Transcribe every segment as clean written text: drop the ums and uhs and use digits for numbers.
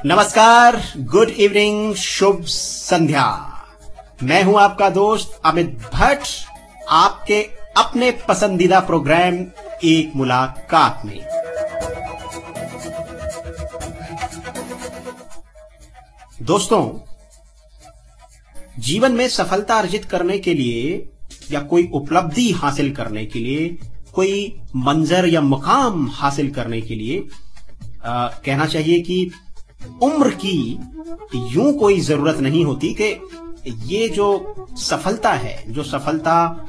नमस्कार, good evening, शुभ संध्या। मैं हूं आपका दोस्त अमित भट्ट, आपके अपने पसंदीदा प्रोग्राम एक मुलाकात में। दोस्तों, जीवन में सफलता अर्जित करने के लिए या कोई उपलब्धि हासिल करने के लिए, कोई मंजर या मुकाम हासिल करने के लिए कहना चाहिए कि उम्र की यूं कोई जरूरत नहीं होती कि ये जो सफलता है, जो सफलता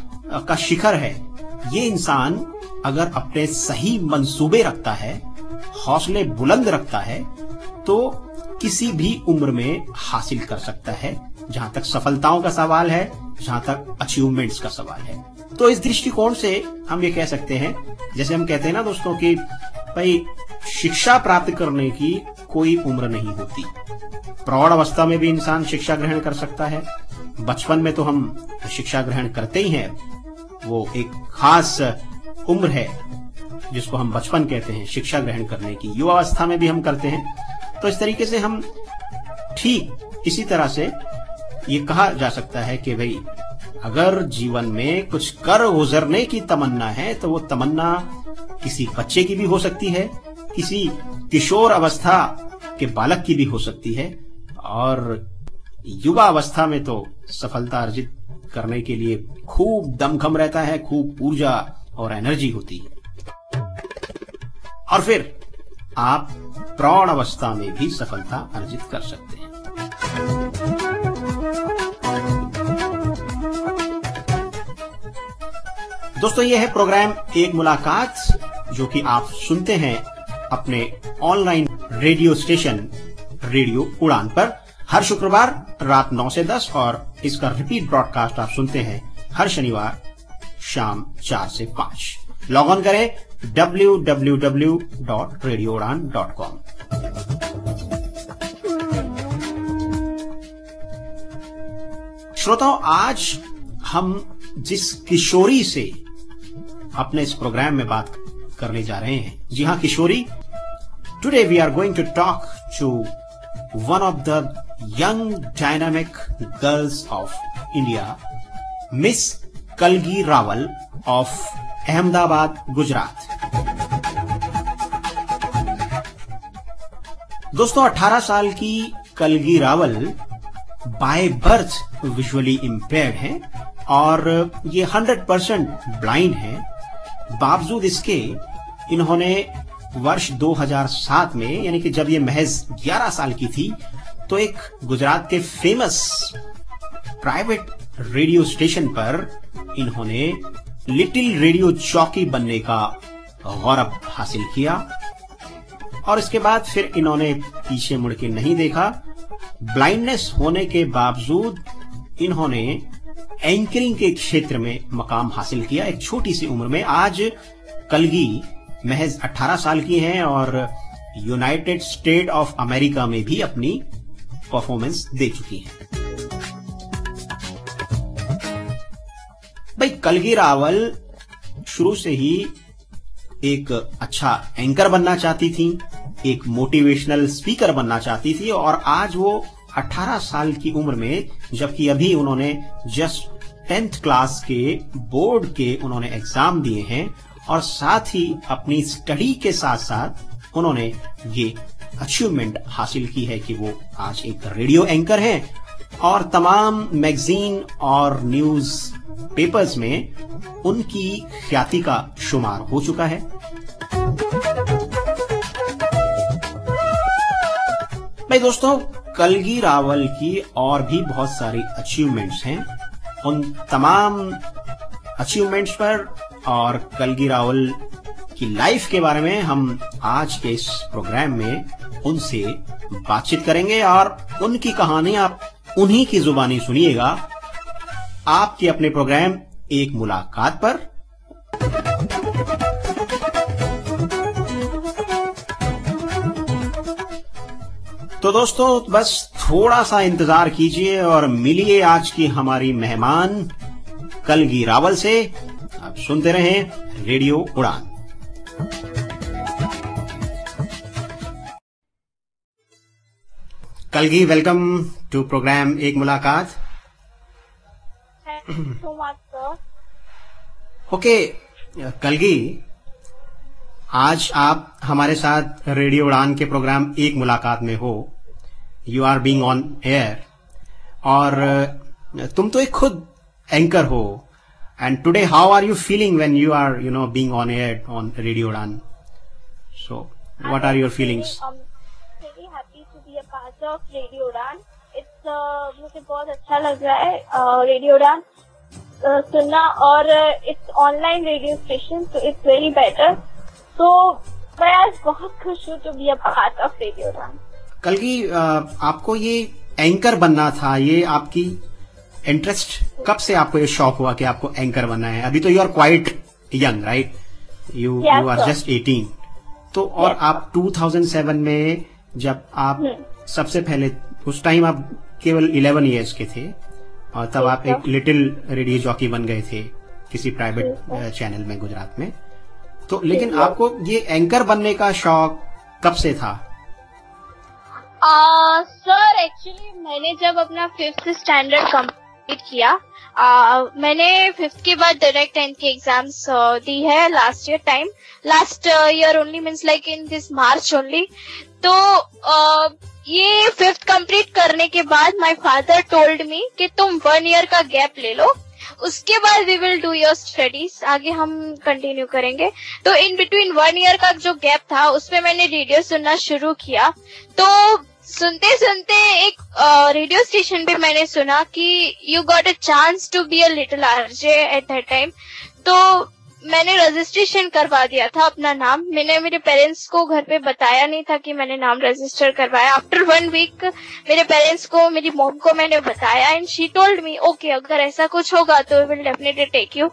का शिखर है, ये इंसान अगर अपने सही मंसूबे रखता है, हौसले बुलंद रखता है, तो किसी भी उम्र में हासिल कर सकता है। जहां तक सफलताओं का सवाल है, जहां तक अचीवमेंट्स का सवाल है, तो इस दृष्टिकोण से हम ये कह सकते हैं, जैसे हम कहते हैं ना दोस्तों कि भाई शिक्षा प्राप्त करने की कोई उम्र नहीं होती। प्रौढ़ अवस्था में भी इंसान शिक्षा ग्रहण कर सकता है। बचपन में तो हम शिक्षा ग्रहण करते ही हैं, वो एक खास उम्र है जिसको हम बचपन कहते हैं शिक्षा ग्रहण करने की। युवा अवस्था में भी हम करते हैं। तो इस तरीके से हम ठीक इसी तरह से ये कहा जा सकता है कि भाई अगर जीवन में कुछ कर गुजरने की तमन्ना है तो वो तमन्ना किसी बच्चे की भी हो सकती है, किसी किशोर अवस्था के बालक की भी हो सकती है, और युवा अवस्था में तो सफलता अर्जित करने के लिए खूब दमखम रहता है, खूब ऊर्जा और एनर्जी होती है। और फिर आप प्रौढ़ अवस्था में भी सफलता अर्जित कर सकते हैं। दोस्तों, यह है प्रोग्राम एक मुलाकात, जो कि आप सुनते हैं अपने ऑनलाइन रेडियो स्टेशन रेडियो उड़ान पर हर शुक्रवार रात 9 से 10, और इसका रिपीट ब्रॉडकास्ट आप सुनते हैं हर शनिवार शाम 4 से 5। लॉग ऑन करें www.radioudan.com। श्रोताओं, आज हम जिस किशोरी से अपने इस प्रोग्राम में बात करने जा रहे हैं, जी हां, Kishori. Today we are going to talk to one of the young dynamic girls of India, Miss Kalgi Rawal of Ahmedabad, Gujarat. दोस्तों, 18 साल की Kalgi Rawal by birth visually impaired हैं और ये 100% ब्लाइंड हैं। बावजूद इसके इन्होंने वर्ष 2007 में, यानी कि जब ये महज 11 साल की थी, तो एक गुजरात के फेमस प्राइवेट रेडियो स्टेशन पर इन्होंने लिटिल रेडियो जॉकी बनने का गौरव हासिल किया। और इसके बाद फिर इन्होंने पीछे मुड़ के नहीं देखा। ब्लाइंडनेस होने के बावजूद इन्होंने एंकरिंग के क्षेत्र में मकाम हासिल किया एक छोटी सी उम्र में। आज कलगी महज 18 साल की हैं और यूनाइटेड स्टेट ऑफ अमेरिका में भी अपनी परफॉर्मेंस दे चुकी हैं। भाई, कलगी रावल शुरू से ही एक अच्छा एंकर बनना चाहती थी, एक मोटिवेशनल स्पीकर बनना चाहती थी, और आज वो 18 साल की उम्र में, जबकि अभी उन्होंने जस्ट 10th क्लास के बोर्ड के उन्होंने एग्जाम दिए हैं, और साथ ही अपनी स्टडी के साथ साथ उन्होंने ये अचीवमेंट हासिल की है कि वो आज एक रेडियो एंकर हैं और तमाम मैगजीन और न्यूज पेपर्स में उनकी ख्याति का शुमार हो चुका है। भाई दोस्तों, कलगी रावल की और भी बहुत सारी अचीवमेंट्स हैं। उन तमाम अचीवमेंट्स पर और कलगी रावल की लाइफ के बारे में हम आज के इस प्रोग्राम में उनसे बातचीत करेंगे और उनकी कहानी आप उन्हीं की जुबानी सुनिएगा आपके अपने प्रोग्राम एक मुलाकात पर। तो दोस्तों, बस थोड़ा सा इंतजार कीजिए और मिलिए आज की हमारी मेहमान कलगी रावल से। आप सुनते रहें radio Udaan. कलगी, welcome to programme एक मुलाकात। ओके कलगी, आज आप हमारे साथ रेडियो उड़ान के प्रोग्राम एक मुलाकात में हो। You are being on air और तुम तो एक खुद एंकर हो। And today how are you feeling when you are being on air on radio Udaan? So what are your feelings? Very happy to be a part of radio Udaan. मुझे बहुत अच्छा लग रहा है रेडियो उड़ान सुनना, और इट्स ऑनलाइन रेडियो स्टेशन, तो it's very better. तो मैं आज बहुत खुश हूँ to be a part of radio Udaan. Kalgi, आपको ये एंकर बनना था, ये आपकी इंटरेस्ट कब से आपको ये शौक हुआ कि आपको एंकर बनना है? अभी तो you are quite young, right? You are just 18। तो और आप 2007 में जब आप सबसे पहले, उस टाइम आप केवल 11 इयर्स के थे और तब आप एक लिटिल रेडियो जॉकी बन गए थे किसी प्राइवेट चैनल में गुजरात में। तो लेकिन आपको ये एंकर बनने का शौक कब से था? सर एक्चुअली मैंने जब अपना 5th स्टैंडर्ड कंप्लीट किया, मैंने 5th के बाद डायरेक्ट 10th की एग्जाम्स दी है last year only, means like in this March only. तो ये 5th कंप्लीट करने के बाद माय फादर टोल्ड मी कि तुम 1 ईयर का गैप ले लो, उसके बाद we will do your studies, आगे हम कंटिन्यू करेंगे। तो इन बिटवीन 1 ईयर का जो गैप था उसमें मैंने रेडियो सुनना शुरू किया। तो सुनते सुनते एक रेडियो स्टेशन पे मैंने सुना कि you got a chance to be a little RJ at that time. तो मैंने रजिस्ट्रेशन करवा दिया था अपना नाम। मैंने मेरे पेरेंट्स को घर पे बताया नहीं था कि मैंने नाम रजिस्टर करवाया। आफ्टर 1 वीक मेरे पेरेंट्स को, मेरी मॉम को मैंने बताया and she told me okay, अगर ऐसा कुछ होगा तो we will definitely take you.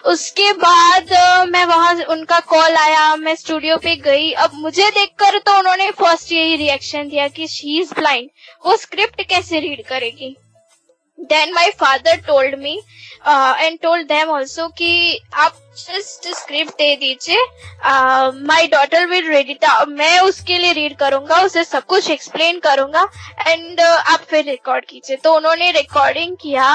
उसके बाद मैं वहां, उनका कॉल आया, मैं स्टूडियो पे गई। अब मुझे देखकर तो उन्होंने फर्स्ट यही रिएक्शन दिया कि शी इज ब्लाइंड, वो स्क्रिप्ट कैसे रीड करेगी। Then my father told me and told them also कि आप जस्ट स्क्रिप्ट दे दीजिए, my daughter will read it, मैं उसके लिए रीड करूंगा, उसे सब कुछ एक्सप्लेन करूंगा एंड आप फिर रिकॉर्ड कीजिए। तो उन्होंने रिकॉर्डिंग किया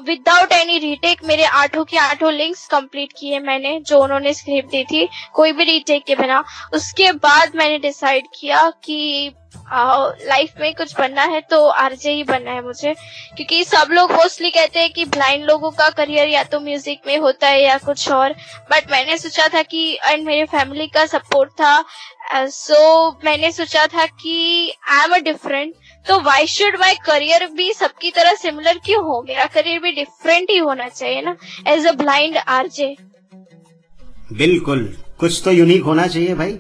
विदाउट एनी रीटेक। मेरे 8 के 8 लिंक्स कंप्लीट किए मैंने, जो उन्होंने स्क्रिप्ट दी थी, कोई भी रीटेक के बिना। उसके बाद मैंने डिसाइड किया कि लाइफ में कुछ बनना है तो आरजे ही बनना है मुझे, क्योंकि सब लोग मोस्टली कहते हैं कि ब्लाइंड लोगों का करियर या तो म्यूजिक में होता है या कुछ और, बट मैंने सोचा था कि, एंड मेरे फैमिली का सपोर्ट था, सो मैंने सोचा था कि आई एम अ डिफरेंट, तो वाई शुड माई करियर भी सबकी तरह सिमिलर क्यों हो, मेरा करियर भी डिफरेंट ही होना चाहिए ना, एज अ ब्लाइंड आरजे। बिल्कुल, कुछ तो यूनिक होना चाहिए भाई।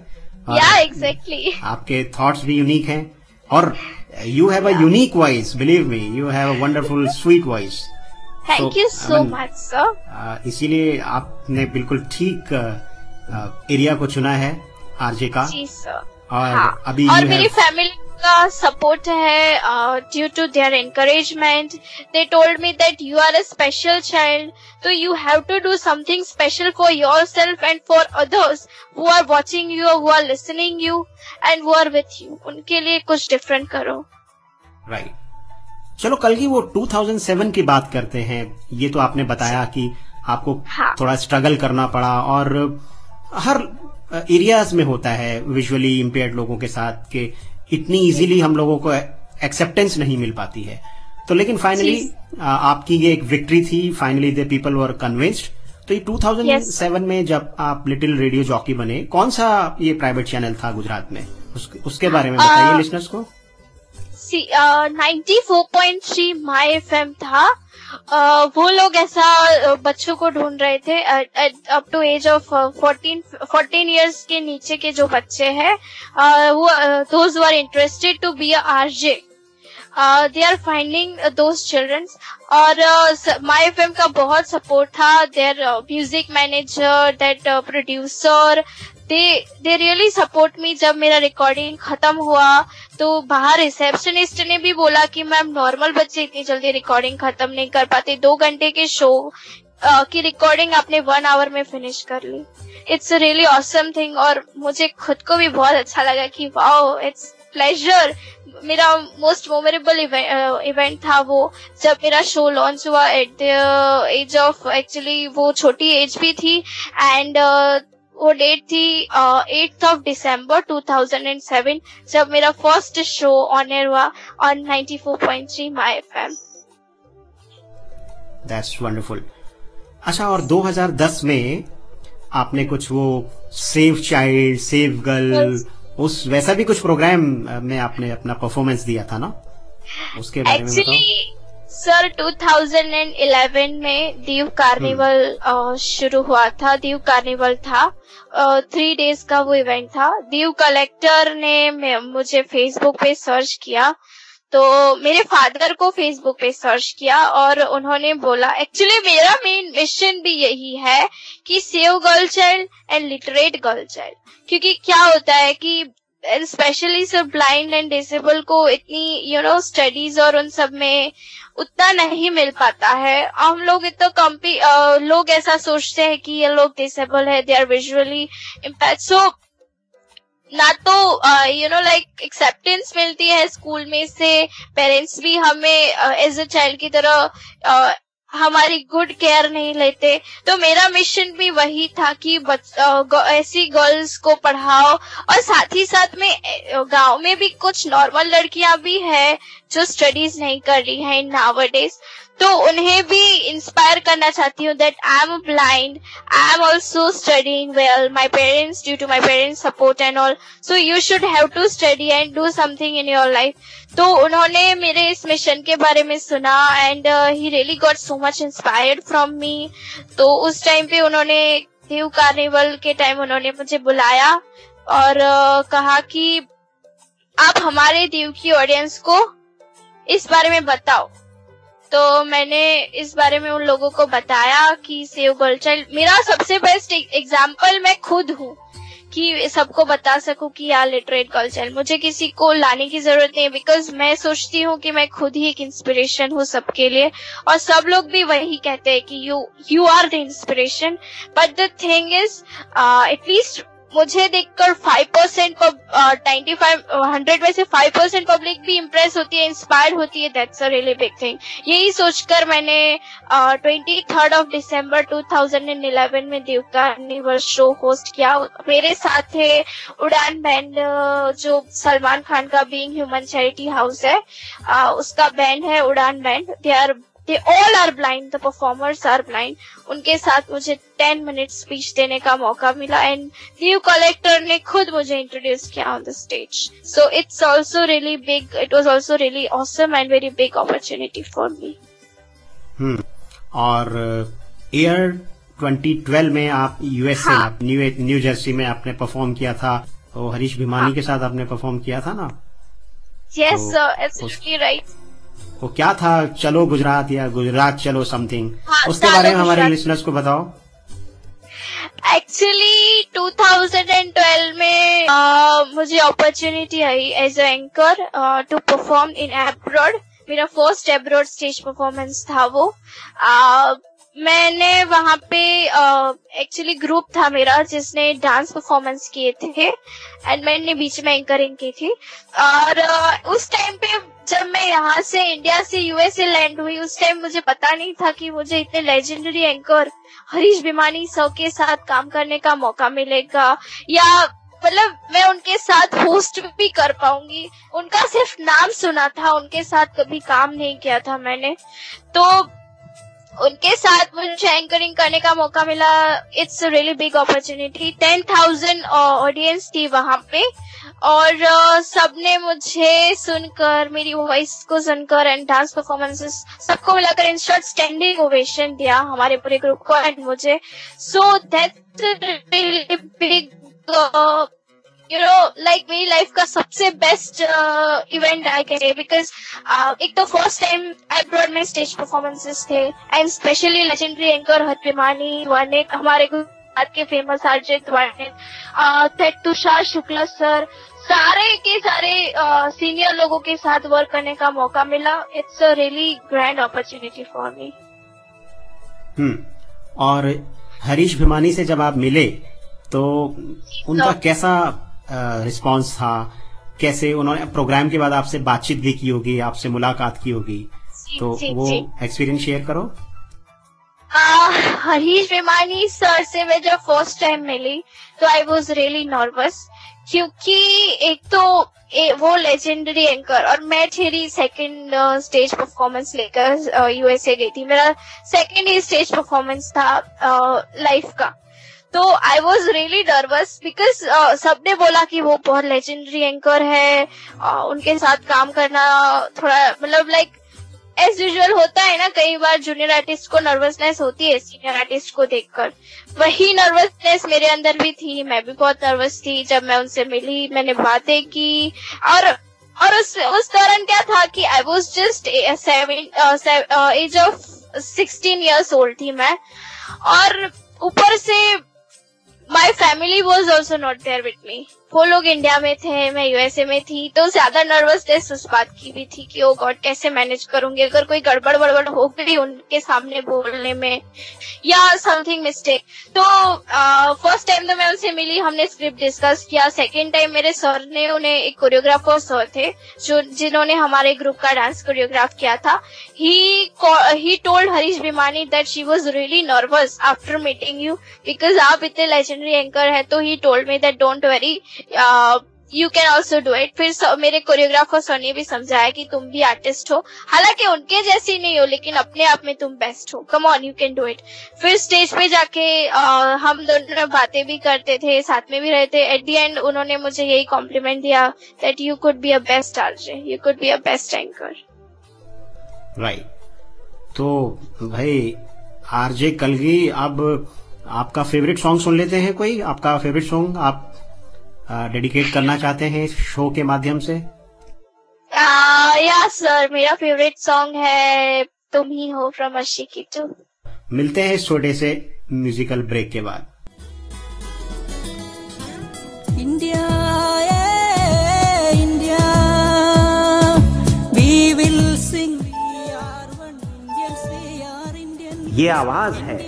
या एग्जैक्टली, आपके थॉट्स भी यूनिक हैं और you have a unique voice, believe me, you have a wonderful sweet voice. Thank you so much sir. इसीलिए आपने बिल्कुल ठीक एरिया को चुना है आरजे का। जी सर। और अभी और मेरी फैमिली का सपोर्ट है, due to their encouragement. They told me that you are a special child, तो you have to do something special for yourself and for others who are watching you, who are listening you and who are with you, उनके लिए कुछ different करो। Right. चलो कलगी, वो 2007 की बात करते हैं। ये तो आपने बताया कि आपको थोड़ा स्ट्रगल करना पड़ा और हर एरियाज में होता है विजुअली इम्पेयर्ड लोगों के साथ कि इतनी इजीली हम लोगों को एक्सेप्टेंस नहीं मिल पाती है। तो लेकिन फाइनली आपकी ये एक विक्ट्री थी, finally the people were convinced. तो ये 2007 में जब आप लिटिल रेडियो जॉकी बने, कौन सा ये प्राइवेट चैनल था गुजरात में, उसके बारे में बताइए लिसनर्स को। 94.3 माई एफएम था। वो लोग ऐसा बच्चों को ढूंढ रहे थे up to age of 14 years के नीचे के जो बच्चे हैं, वो those are interested to be a RJ, they are finding those childrens. और माई एफएम का बहुत सपोर्ट था, their music manager, that producer, they really support me. जब मेरा रिकॉर्डिंग खत्म हुआ तो बाहर रिसेप्शनिस्ट ने भी बोला कि मैम नॉर्मल बच्चे इतनी जल्दी रिकॉर्डिंग खत्म नहीं कर पाते, 2 घंटे के शो की रिकॉर्डिंग आपने 1 आवर में फिनिश कर ली। It's a really awesome thing. और मुझे खुद को भी बहुत अच्छा लगा कि वाओ, इट्स प्लेजर। मेरा मोस्ट मेमोरेबल इवेंट था वो, जब मेरा शो लॉन्च हुआ at the age of, actually वो छोटी एज भी थी, एंड वो डेट थी 8th of December 2007, जब मेरा फर्स्ट शो ऑन एयर हुआ on 94.3 my FM. That's wonderful. अच्छा, और 2010 में आपने कुछ वो सेव चाइल्ड, सेव गर्ल, उस वैसा भी कुछ प्रोग्राम में आपने अपना परफॉर्मेंस दिया था ना, उसके बारे में बताओ। सर 2011 में दीव कार्निवल शुरू हुआ था। दीव कार्निवल था 3 डेज का वो इवेंट था। दीव कलेक्टर ने मुझे फेसबुक पे सर्च किया, तो मेरे फादर को फेसबुक पे सर्च किया और उन्होंने बोला, एक्चुअली मेरा मेन मिशन भी यही है कि save girl child and literate girl child, क्योंकि क्या होता है कि स्पेशली सब ब्लाइंड एंड डिसेबल को इतनी स्टडीज और उन सब में उतना नहीं मिल पाता है। हम लोग इतना लोग ऐसा सोचते हैं कि ये लोग डिसेबल है, दे आर विजुअली इम्पैक्ट, सो ना तो लाइक एक्सेप्टेंस मिलती है स्कूल में से, पेरेंट्स भी हमें एज अ चाइल्ड की तरह हमारी गुड केयर नहीं लेते। तो मेरा मिशन भी वही था कि ऐसी गर्ल्स को पढ़ाओ, और साथ ही साथ में गांव में भी कुछ नॉर्मल लड़कियां भी है जो स्टडीज नहीं कर रही है इन नाउअडेज, तो उन्हें भी इंस्पायर करना चाहती हूँ that I am blind, I am also studying well, my parents, due to my parents support and all, so you should have to study and do something in your life. तो उन्होंने मेरे इस mission के बारे में सुना and he really got so much inspired from me. तो उस टाइम पे उन्होंने दीव कार्निवल के टाइम उन्होंने मुझे बुलाया और कहा कि आप हमारे दीव की ऑडियंस को इस बारे में बताओ। तो मैंने इस बारे में उन लोगों को बताया कि सेव गर्ल चाइल्ड, मेरा सबसे बेस्ट एग्जाम्पल मैं खुद हूँ कि सबको बता सकूं कि यार लिटरेट गर्ल चाइल्ड, मुझे किसी को लाने की जरूरत नहीं है, बिकॉज मैं सोचती हूँ कि मैं खुद ही एक इंस्पिरेशन हूँ सबके लिए, और सब लोग भी वही कहते हैं कि you are the inspiration. But the thing is at least मुझे देखकर 5% 100 में से 5% पब्लिक भी इम्प्रेस होती है, इंस्पायर्ड होती है, that's a really big thing. यही सोचकर मैंने 23rd of December 2011 में दीव कार्निवल शो होस्ट किया। मेरे साथ थे उड़ान बैंड, जो सलमान खान का बीइंग ह्यूमन चैरिटी हाउस है, उसका बैंड है उड़ान band. They all are blind, the performers are blind. उनके साथ मुझे 10 minutes स्पीच देने का मौका मिला एंड दीव कलेक्टर ने खुद मुझे इंट्रोड्यूस किया on the stage. So it's also really big, it was also really awesome and very big opportunity for me. और ईयर 2012 में आप यूएसए न्यू जर्सी में आपने परफॉर्म किया था, तो हरीश भिमानी के साथ आपने परफॉर्म किया था ना? Yes sir, absolutely right. वो क्या था, चलो गुजरात या गुजरात चलो समथिंग, उसके बारे में हमारे लिसनर्स को बताओ। एक्चुअली 2012 में मुझे अपॉर्चुनिटी आई as a anchor to perform in abroad. मेरा फर्स्ट एब्रॉड स्टेज परफॉर्मेंस था वो। मैंने वहां पे एक्चुअली ग्रुप था मेरा जिसने डांस परफॉर्मेंस किए थे एंड मैंने बीच में एंकरिंग की थी। और उस टाइम पे जब मैं यहाँ से इंडिया से यूएसए लैंड हुई, उस टाइम मुझे पता नहीं था कि मुझे इतने legendary anchor Harish Bhimani sir के साथ काम करने का मौका मिलेगा, या मतलब मैं उनके साथ होस्ट भी कर पाऊंगी। उनका सिर्फ नाम सुना था, उनके साथ कभी काम नहीं किया था मैंने। तो उनके साथ मुझे एंकरिंग करने का मौका मिला। It's a really big opportunity. 10,000 audience थी वहां पे और सबने मुझे सुनकर, मेरी वॉइस को सुनकर एंड डांस परफॉर्मेंसेस सबको मिलाकर इन शॉर्ट स्टैंडिंग ओवेशन दिया हमारे पूरे ग्रुप को एंड मुझे। So that's really big like मेरी लाइफ का सबसे best event I can say, because एक तो फर्स्ट टाइम एब्रॉड में स्टेज परफॉर्मेंसेस थे and specially legendary anchor Harish Bhimani ने हमारे आज के famous RJ Tushar Shukla sir, सारे के सारे सीनियर लोगों के साथ वर्क करने का मौका मिला. It's a really grand opportunity for me. और हरीश भिमानी से जब आप मिले तो उनका कैसा रिस्पांस था? कैसे उन्होंने प्रोग्राम के बाद आपसे बातचीत भी की होगी, आपसे मुलाकात की होगी, तो वो एक्सपीरियंस शेयर करो. हरीश भिमानी सर से मैं जब फर्स्ट टाइम मिली तो आई वॉज रियली नर्वस, क्योंकि एक तो वो लेजेंडरी एंकर और मैं ठहरी सेकंड स्टेज परफॉर्मेंस लेकर यूएसए गई थी. मेरा सेकंड ही स्टेज परफॉर्मेंस था लाइफ का. तो I was really nervous because सबने बोला कि वो बहुत लेजेंडरी एंकर है. उनके साथ काम करना थोड़ा मतलब लाइक एज यूजुअल होता है ना, कई बार जूनियर आर्टिस्ट को नर्वसनेस होती है सीनियर आर्टिस्ट को देखकर. वही नर्वसनेस मेरे अंदर भी थी. मैं भी बहुत नर्वस थी. जब मैं उनसे मिली, मैंने बातें की और उस दौरान क्या था कि I was just age of 16 years old थी मैं. और ऊपर से my family was also not there with me. वो लोग इंडिया में थे, मैं यूएसए में थी, तो ज्यादा नर्वसनेस उस बात की भी थी कि ओ गॉड कैसे मैनेज करूंगी अगर कोई गड़बड़ हो गई उनके सामने बोलने में या समथिंग मिस्टेक. तो फर्स्ट टाइम तो मैं उनसे मिली, हमने स्क्रिप्ट डिस्कस किया. सेकेंड टाइम मेरे सर ने, उन्हें एक कोरियोग्राफर सर थे जिन्होंने हमारे ग्रुप का डांस कोरियोग्राफ किया था. He told Harish Bhimani that she was really nervous after meeting you because आप इतने लेजेंडरी एंकर है. तो he told me that don't worry, you can also do it. फिर मेरे कोरियोग्राफर सर ने भी समझाया कि तुम भी आर्टिस्ट हो, हालांकि उनके जैसी नहीं हो लेकिन अपने आप में तुम बेस्ट हो, come on you can do it. फिर स्टेज पे जाके हम दोनों बातें भी करते थे, साथ में भी रहते. एट द एंड उन्होंने मुझे यही कॉम्प्लीमेंट दिया that you could be a best RJ, you could be a best anchor. Right. तो भाई आरजे कलगी, अब आपका फेवरेट सॉन्ग सुन लेते हैं. कोई आपका फेवरेट सॉन्ग आप डेडिकेट करना चाहते हैं शो के माध्यम से? या सर, मेरा फेवरेट सॉन्ग है तुम ही हो फ्रॉम आशिकी 2. मिलते हैं इस छोटे से म्यूजिकल ब्रेक के बाद. India India we will sing, we are one Indians, we are Indian. ये आवाज है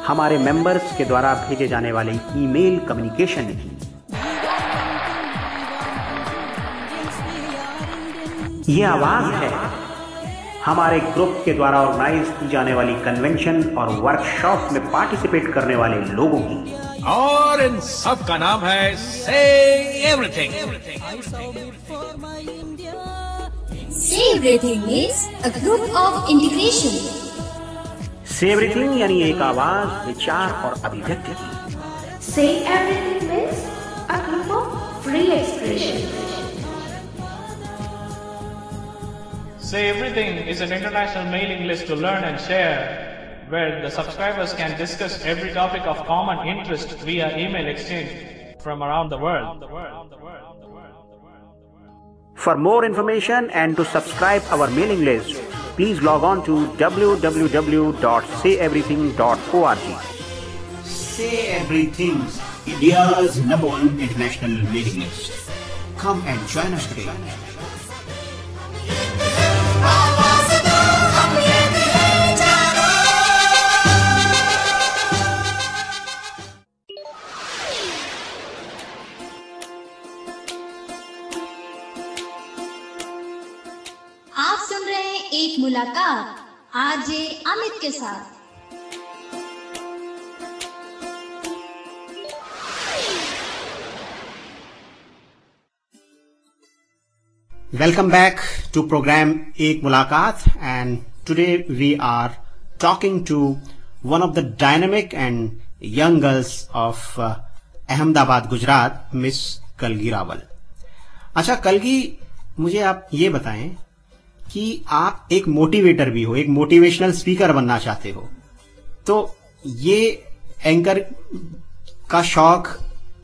हमारे मेंबर्स के द्वारा भेजे जाने वाले ईमेल कम्युनिकेशन की. ये आवाज है हमारे ग्रुप के द्वारा ऑर्गेनाइज की जाने वाली कन्वेंशन और वर्कशॉप में पार्टिसिपेट करने वाले लोगों की. और इन सब का नाम है से एवरीथिंग. से everything means a group of integration. से एवरीथिंग यानी एक आवाज, विचार और अभिव्यक्ति की. से everything means a group of free expression. Say Everything is an international mailing list to learn and share, where the subscribers can discuss every topic of common interest via email exchange from around the world. For more information and to subscribe our mailing list, please log on to www.sayeverything.org. Say Everything, India's #1 international mailing list. Come and join us today. आप सुन रहे हैं एक मुलाकात RJ Amit के साथ. Welcome back to program Ek Mulaqat, and today we are talking to one of the dynamic and young girls of Ahmedabad, Gujarat, Miss Kalgi Rawal. अच्छा कलगी, मुझे आप ये बताएं कि आप एक मोटिवेटर भी हो, एक मोटिवेशनल स्पीकर बनना चाहते हो, तो ये एंकर का शौक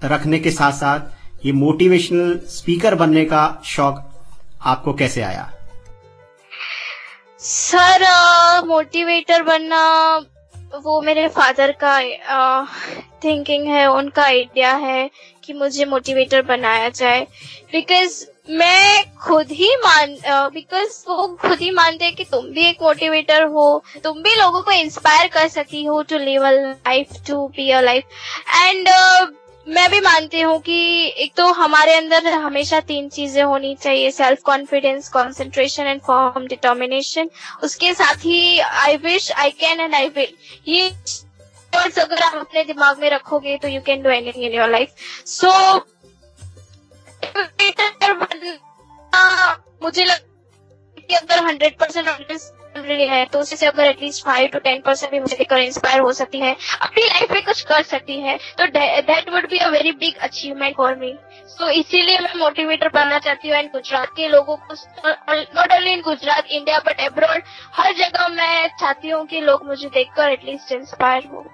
रखने के साथ साथ ये मोटिवेशनल स्पीकर बनने का शौक आपको कैसे आया? सर, मोटिवेटर बनना वो मेरे फादर का थिंकिंग है, उनका आइडिया है कि मुझे मोटिवेटर बनाया जाए, बिकॉज मैं खुद ही बिकॉज वो खुद ही मानते हैं कि तुम भी एक मोटिवेटर हो, तुम भी लोगों को इंस्पायर कर सकती हो to live a life, to be a life. And मैं भी मानती हूँ कि एक तो हमारे अंदर हमेशा 3 चीजें होनी चाहिए, self confidence, concentration and firm determination. उसके साथ ही I wish, I can and I will, ये वर्ड्स अगर आप अपने दिमाग में रखोगे तो you can do anything in your life. So मुझे लगता है कि अगर 100% है तो उससे अगर एटलीस्ट 5 to 10% भी मुझे देखकर इंस्पायर हो सकती है, अपनी लाइफ में कुछ कर सकती है, तो that would be a very big achievement for me. So इसीलिए मैं मोटिवेटर बनना चाहती हूँ। एंड गुजरात के लोगों को, not only in Gujarat, India but abroad, हर जगह मैं चाहती हूँ कि लोग मुझे देखकर एटलीस्ट इंस्पायर हो।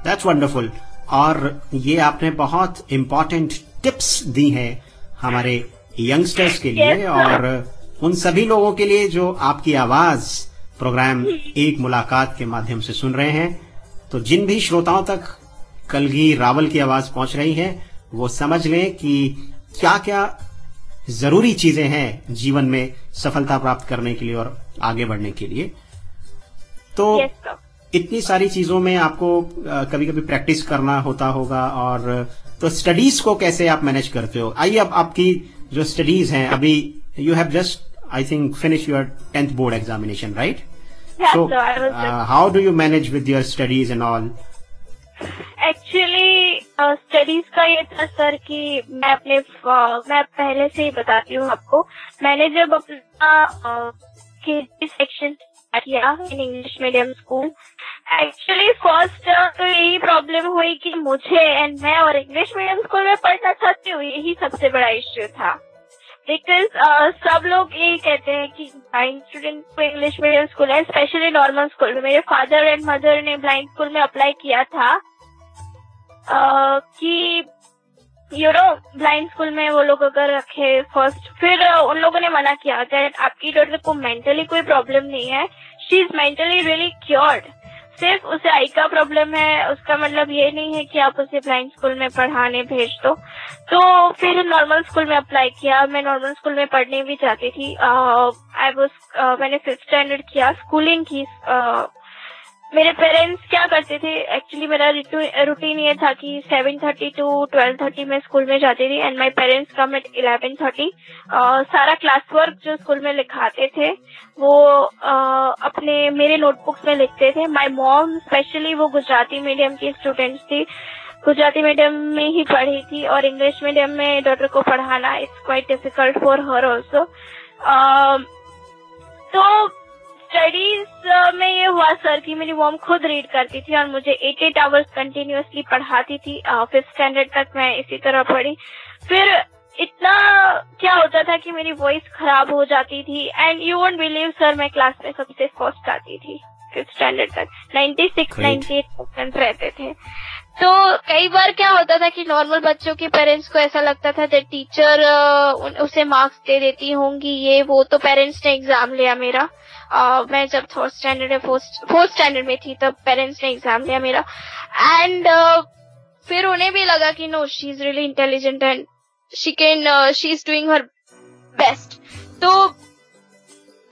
That's wonderful. और ये आपने बहुत इम्पोर्टेंट टिप्स दी हैं हमारे यंगस्टर्स के लिए, Yes, और उन सभी लोगों के लिए जो आपकी आवाज प्रोग्राम एक मुलाकात के माध्यम से सुन रहे हैं। तो जिन भी श्रोताओं तक कलगी रावल की आवाज पहुंच रही है, वो समझ लें कि क्या क्या जरूरी चीजें हैं जीवन में सफलता प्राप्त करने के लिए और आगे बढ़ने के लिए। तो Yes, sir. इतनी सारी चीजों में आपको कभी कभी प्रैक्टिस करना होता होगा, और तो स्टडीज को कैसे आप मैनेज करते हो? आइए, अब आपकी जो स्टडीज हैं, अभी you have just, I think, finished your 10th board examination, right? Yeah, So, sir, I was just... how do you manage with your studies and all? Actually studies का ये था सर कि मैं पहले से ही बताती हूँ आपको। मैंने जब अपना केजी सेक्शन किया in English medium school, actually first तो यही प्रॉब्लम हुई कि मैं और इंग्लिश मीडियम स्कूल में पढ़ना चाहती हूँ, यही सबसे बड़ा इश्यू था। बिकॉज सब लोग यही कहते हैं कि ब्लाइंड स्टूडेंट को इंग्लिश मीडियम स्कूल है, स्पेशली नॉर्मल स्कूल में। मेरे फादर एंड मदर ने ब्लाइंड स्कूल में अप्लाई किया था कि ब्लाइंड स्कूल में वो लोग अगर रखे फर्स्ट, फिर उन लोगों ने मना किया दैट आपकी डॉटर को मेंटली कोई प्रॉब्लम नहीं है, she is mentally really cured, सिर्फ उसे आई का प्रॉब्लम है, उसका मतलब ये नहीं है कि आप उसे ब्लाइंड स्कूल में पढ़ाने भेज दो। तो फिर नॉर्मल स्कूल में अप्लाई किया। मैं नॉर्मल स्कूल में पढ़ने भी चाहती थी। मैंने 5th स्टैंडर्ड किया, स्कूलिंग की। मेरे पेरेंट्स क्या करते थे, एक्चुअली मेरा रूटीन ये था कि 7:30 to 12:30 में स्कूल में जाती थी and my parents come at 11:30। सारा क्लास वर्क जो स्कूल में लिखाते थे वो अपने मेरे नोटबुक्स में लिखते थे। माय मॉम स्पेशली वो गुजराती मीडियम की स्टूडेंट्स थी, गुजराती मीडियम में ही पढ़ी थी, और इंग्लिश मीडियम में डॉटर को पढ़ाना it's quite difficult for her also. तो स्टडीज में ये हुआ सर कि मेरी मॉम खुद रीड करती थी और मुझे 8 आवर्स कंटिन्यूअसली पढ़ाती थी। 5th स्टैंडर्ड तक मैं इसी तरह पढ़ी। फिर इतना क्या होता था कि मेरी वॉइस खराब हो जाती थी and you won't believe sir, मैं क्लास में सबसे फर्स्ट आती थी 5th स्टैंडर्ड तक। 96-98% रहते थे। तो कई बार क्या होता था कि नॉर्मल बच्चों के पेरेंट्स को ऐसा लगता था कि टीचर उसे मार्क्स दे देती होंगी, ये वो। तो पेरेंट्स ने एग्जाम लिया मेरा। मैं जब 4th स्टैंडर्ड में थी तब पेरेंट्स ने एग्जाम लिया मेरा। एंड फिर उन्हें भी लगा कि no, she is really intelligent and she is doing her best. तो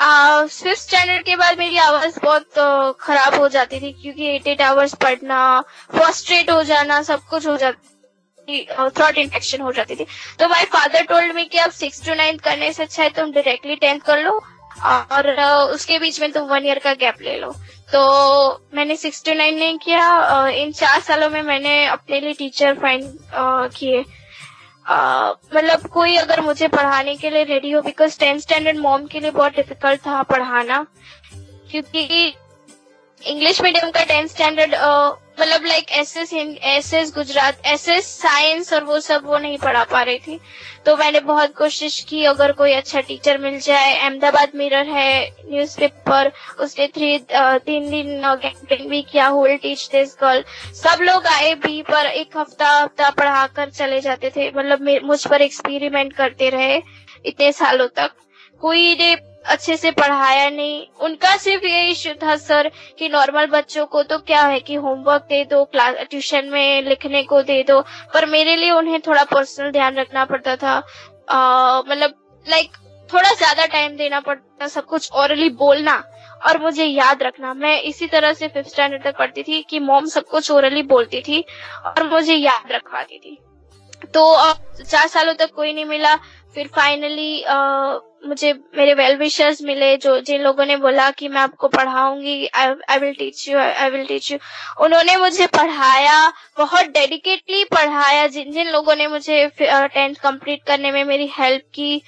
5th स्टैंडर्ड के बाद मेरी आवाज बहुत खराब हो जाती थी, क्योंकि 8 आवर्स पढ़ना, फ्रस्ट्रेट हो जाना, सब कुछ हो जाती, थ्रोट इन्फेक्शन हो जाती थी। तो माय फादर टोल्ड मी कि अब 6th to 9th करने से अच्छा है तुम डायरेक्टली 10th कर लो और उसके बीच में तुम 1 ईयर का गैप ले लो। तो मैंने 6 to 9 नहीं किया। इन 4 सालों में मैंने अपने लिए टीचर फाइंड किए। मतलब कोई अगर मुझे पढ़ाने के लिए रेडी हो, बिकॉज 10th स्टैंडर्ड मॉम के लिए बहुत डिफिकल्ट था पढ़ाना, क्योंकि इंग्लिश मीडियम का 10th स्टैंडर्ड मतलब like SS Gujarat, SS science और वो सब वो नहीं पढ़ा पा रही थी। तो मैंने बहुत कोशिश की अगर कोई अच्छा टीचर मिल जाए। अहमदाबाद मिरर है न्यूज़पेपर, उसने 3 दिन कैंपेन भी किया, होल टीच दिस गर्ल। सब लोग आए भी, पर एक हफ्ता पढ़ा कर चले जाते थे। मतलब मुझ पर एक्सपेरिमेंट करते रहे इतने सालों तक। कोई ने अच्छे से पढ़ाया नहीं। उनका सिर्फ ये इश्यू था सर कि नॉर्मल बच्चों को तो क्या है कि होमवर्क दे दो, क्लास ट्यूशन में लिखने को दे दो, पर मेरे लिए उन्हें थोड़ा पर्सनल ध्यान रखना पड़ता था। मतलब लाइक थोड़ा ज्यादा टाइम देना पड़ता, सब कुछ ओरली बोलना और मुझे याद रखना। मैं इसी तरह से 5th स्टैंडर्ड तक पढ़ती थी कि मॉम सब कुछ ओरली बोलती थी और मुझे याद रखवाती थी। तो 4 सालों तक कोई नहीं मिला। फिर फाइनली मुझे मेरे वेल विशर्स मिले, जो जिन लोगों ने बोला कि मैं आपको पढ़ाऊंगी, I will teach you, I will teach you. उन्होंने मुझे पढ़ाया, बहुत डेडिकेटली पढ़ाया। जिन जिन लोगों ने मुझे 10th कंप्लीट करने में मेरी हेल्प की,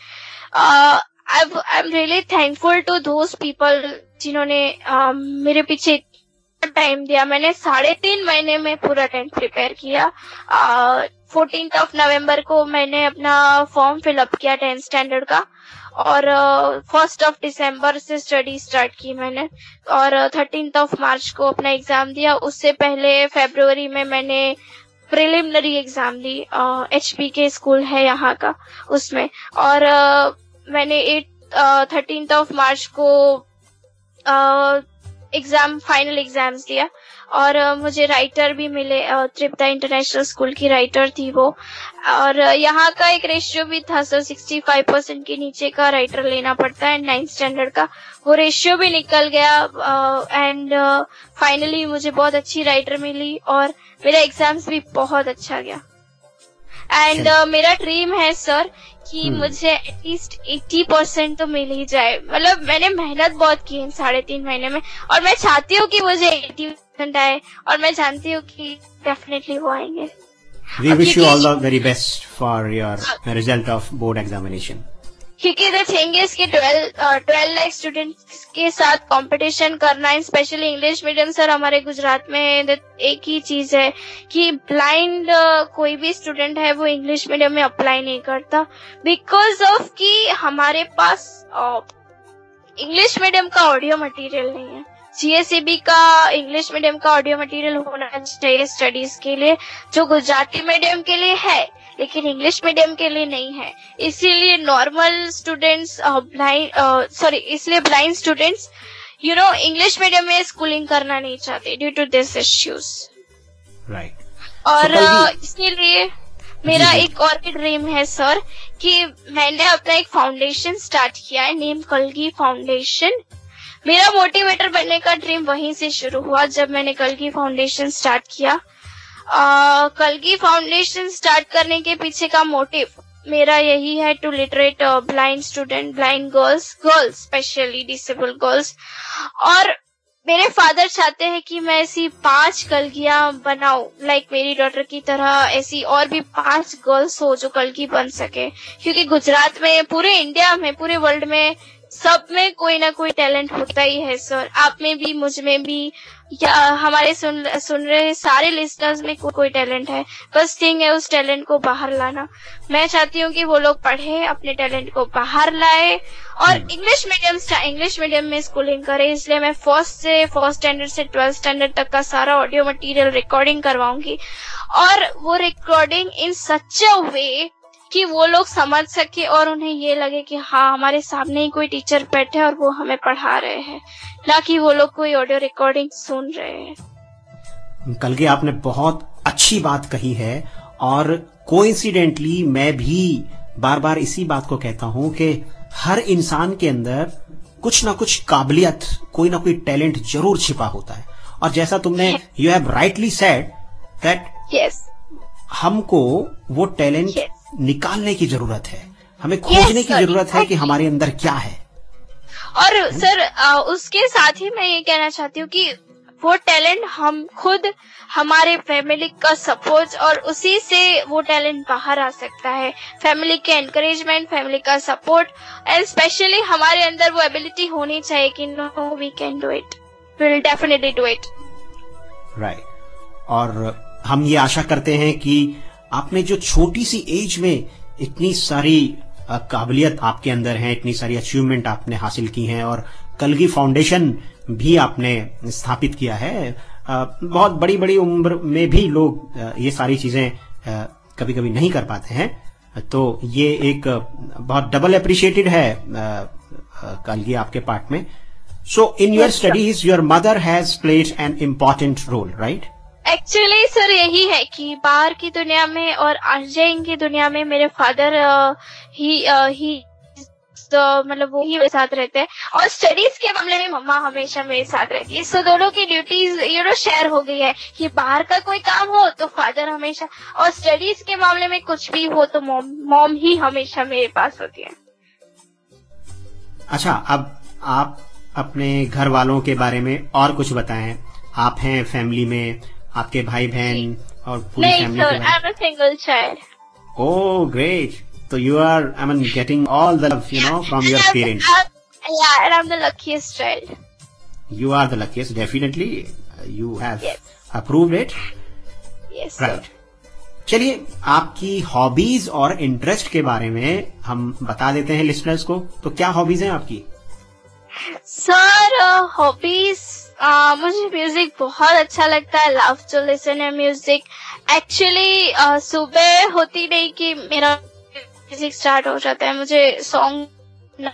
I am really thankful to those people जिन्होंने मेरे पीछे टाइम दिया। मैंने 3.5 महीने में पूरा 10th प्रिपेयर किया। 14th नवंबर को मैंने अपना फॉर्म फिलअप किया 10th स्टैंडर्ड का और 1st दिसंबर से स्टडी स्टार्ट की मैंने और 13th मार्च को अपना एग्जाम दिया। उससे पहले फरवरी में मैंने प्रिलिमिनरी एग्जाम दी, HP के स्कूल है यहाँ का, उसमें। और मैंने 13th मार्च को फाइनल एग्जाम्स दिया और मुझे राइटर भी मिले। त्रिप्ता इंटरनेशनल स्कूल की राइटर थी वो। और यहाँ का एक रेशियो भी था सर, 65% के नीचे का राइटर लेना पड़ता है 9th स्टैंडर्ड का। वो रेशियो भी निकल गया एंड फाइनली मुझे बहुत अच्छी राइटर मिली और मेरा एग्जाम्स भी बहुत अच्छा गया। एंड मेरा ड्रीम है सर कि मुझे एटलीस्ट 80% तो मिल ही जाए। मतलब मैंने मेहनत बहुत की इन 3.5 महीने में और मैं चाहती हूँ कि मुझे 80% आए और मैं जानती हूँ कि डेफिनेटली वो आएंगे। We wish you all the very best for your result of board examination. क्योंकि द थिंग इज कि 12 लाख स्टूडेंट्स के साथ कंपटीशन करना, स्पेशली इंग्लिश मीडियम सर हमारे गुजरात में एक ही चीज है कि ब्लाइंड कोई भी स्टूडेंट है वो इंग्लिश मीडियम में अप्लाई नहीं करता, बिकॉज ऑफ कि हमारे पास इंग्लिश मीडियम का ऑडियो मटेरियल नहीं है। GSEB का इंग्लिश मीडियम का ऑडियो मटेरियल होना चाहिए स्टडीज के लिए, जो गुजराती मीडियम के लिए है लेकिन इंग्लिश मीडियम के लिए नहीं है। इसीलिए नॉर्मल स्टूडेंट्स इसलिए ब्लाइंड स्टूडेंट्स इंग्लिश मीडियम में स्कूलिंग करना नहीं चाहते due to this issues. Right. और इसीलिए मेरा एक और भी ड्रीम है सर कि मैंने अपना एक फाउंडेशन स्टार्ट किया है, नेम कलगी फाउंडेशन। मेरा मोटिवेटर बनने का ड्रीम वहीं से शुरू हुआ जब मैंने कलगी फाउंडेशन स्टार्ट किया। कलगी फाउंडेशन स्टार्ट करने के पीछे का मोटिव मेरा यही है, to literate blind student, blind girls specially disable girls. और मेरे फादर चाहते हैं कि मैं ऐसी 5 कलगियां बनाऊं, लाइक मेरी डॉटर की तरह ऐसी और भी 5 गर्ल्स हो जो कलगी बन सके। क्योंकि गुजरात में, पूरे इंडिया में, पूरे वर्ल्ड में सब में कोई ना कोई टैलेंट होता ही है सर। आप में भी, मुझ में भी, या हमारे सुन रहे सारे लिस्टनर्स में कोई टैलेंट है। बस थिंग है उस टैलेंट को बाहर लाना। मैं चाहती हूँ कि वो लोग पढ़े, अपने टैलेंट को बाहर लाए और इंग्लिश मीडियम में स्कूलिंग करे। इसलिए मैं फर्स्ट स्टैंडर्ड से 12th स्टैंडर्ड तक का सारा ऑडियो मटेरियल रिकॉर्डिंग करवाऊंगी और वो रिकॉर्डिंग इन सच अ वे कि वो लोग समझ सके और उन्हें ये लगे कि हाँ, हमारे सामने ही कोई टीचर बैठे और वो हमें पढ़ा रहे हैं, ना कि वो लोग कोई ऑडियो रिकॉर्डिंग सुन रहे हैं। कलगी, आपने बहुत अच्छी बात कही है और कोइंसिडेंटली मैं भी बार बार इसी बात को कहता हूं कि हर इंसान के अंदर कुछ ना कुछ काबिलियत, कोई ना कोई टैलेंट जरूर छिपा होता है। और जैसा तुमने you have rightly said that हमको वो टैलेंट निकालने की जरूरत है, हमें खोजने की जरूरत है कि हमारे अंदर क्या है। और सर उसके साथ ही मैं ये कहना चाहती हूँ कि वो टैलेंट हम खुद, हमारे फैमिली का सपोर्ट और उसी से वो टैलेंट बाहर आ सकता है। फैमिली के एनकरेजमेंट, फैमिली का सपोर्ट एंड स्पेशली हमारे अंदर वो एबिलिटी होनी चाहिए कि no, we can do it, we will definitely do it. Right. और हम ये आशा करते हैं कि आपने जो छोटी सी एज में इतनी सारी काबिलियत आपके अंदर है, इतनी सारी अचीवमेंट आपने हासिल की हैं और कलगी फाउंडेशन भी आपने स्थापित किया है। बहुत बड़ी बड़ी उम्र में भी लोग ये सारी चीजें कभी कभी नहीं कर पाते हैं, तो ये एक बहुत डबल अप्रिशिएटेड है कल की आपके पार्ट में. So in your studies your mother has played an important role, right? Actually sir यही है कि बाहर की दुनिया में और आर्जेन की दुनिया में मेरे फादर ही मतलब वो ही मेरे साथ रहते हैं, और स्टडीज के मामले में मम्मा हमेशा मेरे साथ रहती है. सो दोनों की ड्यूटीज शेयर हो गई है कि बाहर का कोई काम हो तो फादर हमेशा, और स्टडीज के मामले में कुछ भी हो तो मॉम ही हमेशा मेरे पास होती है. अच्छा, अब आप अपने घर वालों के बारे में और कुछ बताएं. आप हैं फैमिली में, आपके भाई बहन और पूरी फैमिली? नहीं sir, I am a single child. Oh, great. So you are, I mean, getting all the love, from your parents. Yeah, and I'm the luckiest child. You are the luckiest, definitely. You have approved it. Yes. Right. चलिए, आपकी hobbies और interest के बारे में हम बता देते हैं लिसनर्स को. तो क्या हॉबीज हैं आपकी? सर हॉबीज, मुझे म्यूजिक बहुत अच्छा लगता है. Love to listen to music. Actually सुबह होती नहीं कि मेरा म्यूजिक स्टार्ट हो जाता है. मुझे सॉन्ग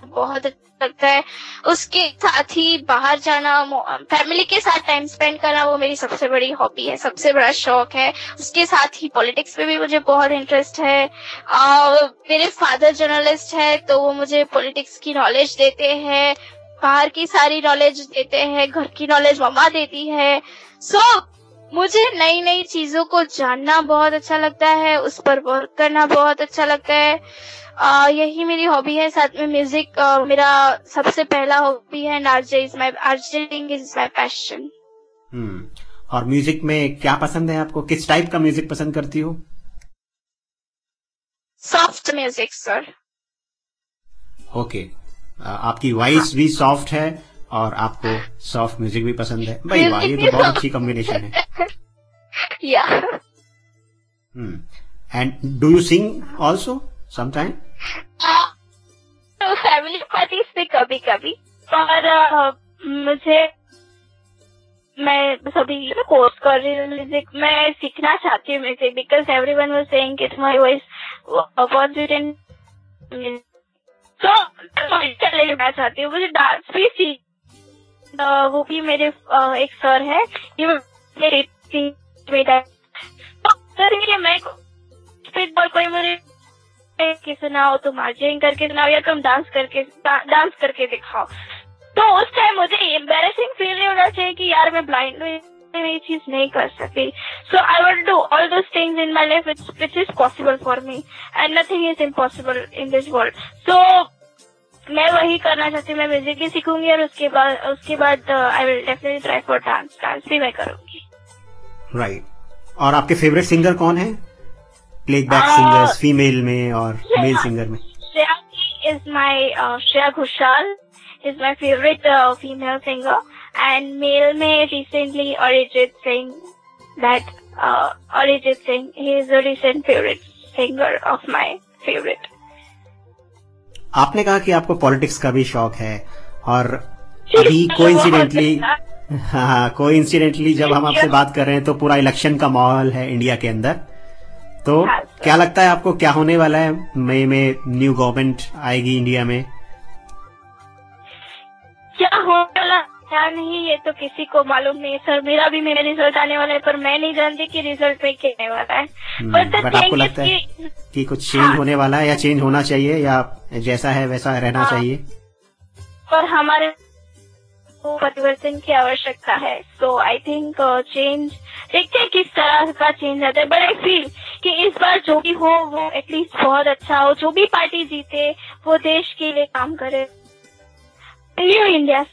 बहुत अच्छा लगता है. उसके साथ ही बाहर जाना, फैमिली के साथ टाइम स्पेंड करना, वो मेरी सबसे बड़ी हॉबी है, सबसे बड़ा शौक है. उसके साथ ही पॉलिटिक्स में भी मुझे बहुत इंटरेस्ट है. मेरे फादर जर्नलिस्ट है तो वो मुझे पॉलिटिक्स की नॉलेज देते हैं, बाहर की सारी नॉलेज देते हैं, घर की नॉलेज मम्मा देती है. सो मुझे नई नई चीजों को जानना बहुत अच्छा लगता है, उस पर वर्क करना बहुत अच्छा लगता है. यही मेरी हॉबी है. साथ में म्यूजिक मेरा सबसे पहला हॉबी है. आर्जिंग इज माय पैशन. और म्यूजिक में क्या पसंद है आपको? किस टाइप का म्यूजिक पसंद करती हो? Soft music sir. ओके. आपकी वॉइस भी सॉफ्ट है और आपको सॉफ्ट म्यूजिक भी पसंद है. भाई वाह, ये तो बहुत अच्छी कॉम्बिनेशन है. या. And do you sing also sometime? Family parties पे कभी कभी. और मैं सभी कोर्स कर रही हूँ म्यूजिक. मैं सीखना चाहती हूँ music because everyone was saying it's my voice was written. तो मैं चाहती हूँ. मुझे डांस भी सीख, वो भी मेरे एक सर है, मैं कोई मुझे कि सुनाओ, तुम आर्जिंग करके सुनाओ या तुम डांस करके दिखाओ. तो उस टाइम मुझे एम्बैरेसिंग फील नहीं होना चाहिए कि यार मैं ब्लाइंड हूँ, मैं ये चीज नहीं कर सकती. So I want to do all those things in my life which is possible for me, and nothing is impossible in this world. So मैं वही करना चाहती हूँ. मैं म्यूजिक भी सीखूंगी और उसके बाद I will definitely try for dance भी मैं करूंगी. राइट. और आपके फेवरेट सिंगर कौन है? प्लेबैक सिंगर्स, फीमेल में और मेल सिंगर में? Shreya Ghoshal is my favorite female singer, and male में recently Arijit Singh. Arijit Singh, he is a recent favorite singer of my favorite. आपने कहा कि आपको पॉलिटिक्स का भी शौक है, और अभी कोइंसिडेंटली जब हम आपसे बात कर रहे हैं तो पूरा इलेक्शन का माहौल है इंडिया के अंदर. तो क्या लगता है आपको, क्या होने वाला है? मई में न्यू गवर्नमेंट आएगी इंडिया में. क्या होने वाला क्या नहीं ये तो किसी को मालूम नहीं सर. मेरा रिजल्ट आने वाला है, पर मैं नहीं जानती कि रिजल्ट में क्या आने वाला है. बट आपको लगता है कि कुछ चेंज होने वाला है, या चेंज होना चाहिए, या जैसा है वैसा रहना चाहिए? पर हमारे परिवर्तन की आवश्यकता है. सो आई थिंक चेंज, देखते हैं किस तरह का चेंज आता है. बट आई फील कि इस बार जो भी हो वो एटलीस्ट बहुत अच्छा हो. जो भी पार्टी जीते वो देश के लिए काम करे. New India,